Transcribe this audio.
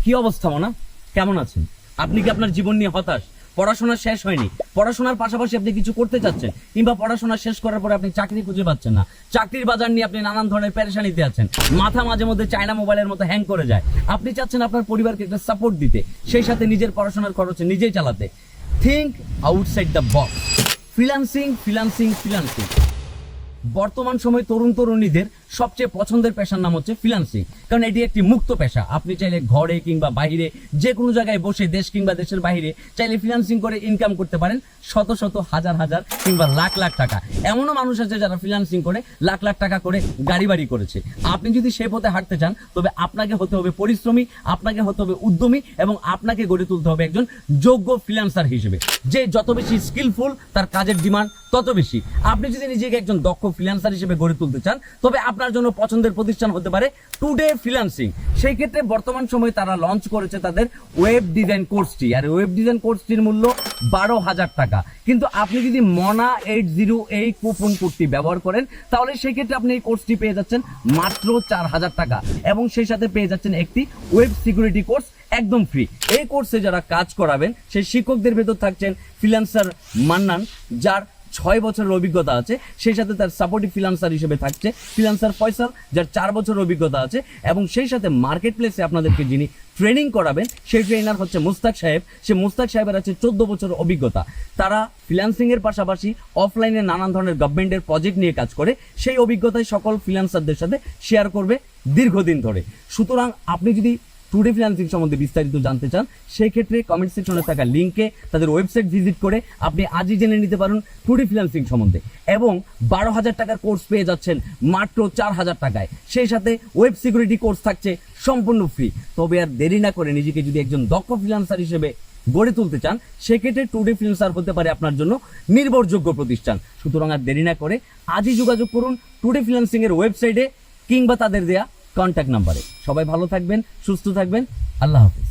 কি অবস্থা মোনা, কেমন আছেন? আপনি কি আপনার জীবন নিয়ে হতাশ? পড়াশোনা শেষ হয়নি, পড়াশোনার পাশাপাশি আপনি কিছু করতে চাচ্ছেন, কিংবা পড়াশোনা শেষ করার পরে আপনি চাকরি খুঁজে পাচ্ছেন না, চাকরির বাজার নিয়ে আপনি নানান ধরনের পেরেশানিতে আছেন, মাথা মাঝে মধ্যে চায়না মোবাইলের মতো হ্যাং করে যায়, আপনি চাচ্ছেন আপনার পরিবারকে একটা সাপোর্ট দিতে, সেই সাথে নিজের পড়াশোনার খরচ নিজেই চালাতে। Think outside the box. Freelancing freelancing freelancing বর্তমান সময়ে তরুণ তরুণীদের সবচেয়ে পছন্দের পেশার নাম হচ্ছে ফ্রিল্যান্সিং। কারণ এটি একটি মুক্ত পেশা। আপনি চাইলে ঘরে কিংবা বাইরে যে কোনো জায়গায় বসে, দেশ কিংবা দেশের বাইরে চাইলে ফ্রিল্যান্সিং করে ইনকাম করতে পারেন শত শত, হাজার হাজার কিংবা লাখ লাখ টাকা। এমনও মানুষ আছে যারা ফ্রিল্যান্সিং করে লাখ লাখ টাকা করে গাড়ি বাড়ি করেছে। আপনি যদি সে পথে হাঁটতে চান, তবে আপনাকে হতে হবে পরিশ্রমী, আপনাকে হতে হবে উদ্যমী, এবং আপনাকে গড়ে তুলতে হবে একজন যোগ্য ফ্রিল্যান্সার হিসেবে। যে যত বেশি স্কিলফুল, তার কাজের ডিমান্ড তত বেশি। আপনি যদি নিজেকে একজন দক্ষ ফ্রিল্যান্সার হিসেবে গড়ে তুলতে চান, তবে আপনার জন্য পছন্দের প্রতিষ্ঠান হতে পারে টুডে ফ্রিল্যান্সিং। সেই ক্ষেত্রে বর্তমান সময়ে তারা লঞ্চ করেছে তাদের ওয়েব ডিজাইন কোর্সটি, আর ওয়েব ডিজাইন কোর্সটির মূল্য 12,000 টাকা। কিন্তু আপনি যদি মনা 80 এই কুপন কোডটি ব্যবহার করেন, তাহলে সেই ক্ষেত্রে আপনি এই কোর্সটি পেয়ে যাচ্ছেন মাত্র 4,000 টাকা, এবং সেই সাথে পেয়ে যাচ্ছেন একটি ওয়েব সিকিউরিটি কোর্স একদম ফ্রি। এই কোর্সে যারা কাজ করাবেন, সেই শিক্ষকদের ভেতর থাকছেন ফ্রিল্যান্সার মান্নান, যার 6 বছরের অভিজ্ঞতা আছে, সেই সাথে তার সাপোর্টিভ ফ্রিল্যান্সার হিসেবে থাকছে ফ্রিল্যান্সার ফয়সাল, যার 4 বছরের অভিজ্ঞতা আছে, এবং সেই সাথে মার্কেট প্লেসে আপনাদেরকে যিনি ট্রেনিং করাবেন সেই ট্রেনার হচ্ছে মুস্তাক সাহেব। সে মুস্তাক সাহেবের আছে 14 বছরের অভিজ্ঞতা। তারা ফ্রিল্যান্সিং এর পাশাপাশি অফলাইনে নানান ধরনের গভর্নমেন্টের প্রজেক্ট নিয়ে কাজ করে, সেই অভিজ্ঞতায় সকল ফ্রিল্যান্সারদের সাথে শেয়ার করবে দীর্ঘদিন ধরে। সুতরাং আপনি যদি টুডে ফ্রিল্যান্সিং সম্বন্ধে বিস্তারিত জানতে চান, সেই ক্ষেত্রে কমেন্ট সেকশনে থাকা লিঙ্কে তাদের ওয়েবসাইট ভিজিট করে আপনি আজই জেনে নিতে পারেন টুডে ফ্রিল্যান্সিং সম্বন্ধে, এবং 12,000 টাকার কোর্স পেয়ে যাচ্ছেন মাত্র 4,000 টাকায়। সেই সাথে ওয়েব সিকিউরিটি কোর্স থাকছে সম্পূর্ণ ফ্রি। তবে আর দেরি না করে নিজেকে যদি একজন দক্ষ ফ্রিল্যান্সার হিসেবে গড়ে তুলতে চান, সেক্ষেত্রে টুডে ফ্রিল্যান্সার হতে পারে আপনার জন্য নির্ভরযোগ্য প্রতিষ্ঠান। সুতরাং আর দেরি না করে আজই যোগাযোগ করুন টুডে ফ্রিল্যান্সিং এর ওয়েবসাইটে কিংবা তাদের দেয়া কন্ট্যাক্ট নাম্বারে। সবাই ভালো থাকবেন, সুস্থ থাকবেন, আল্লাহ হাফেজ।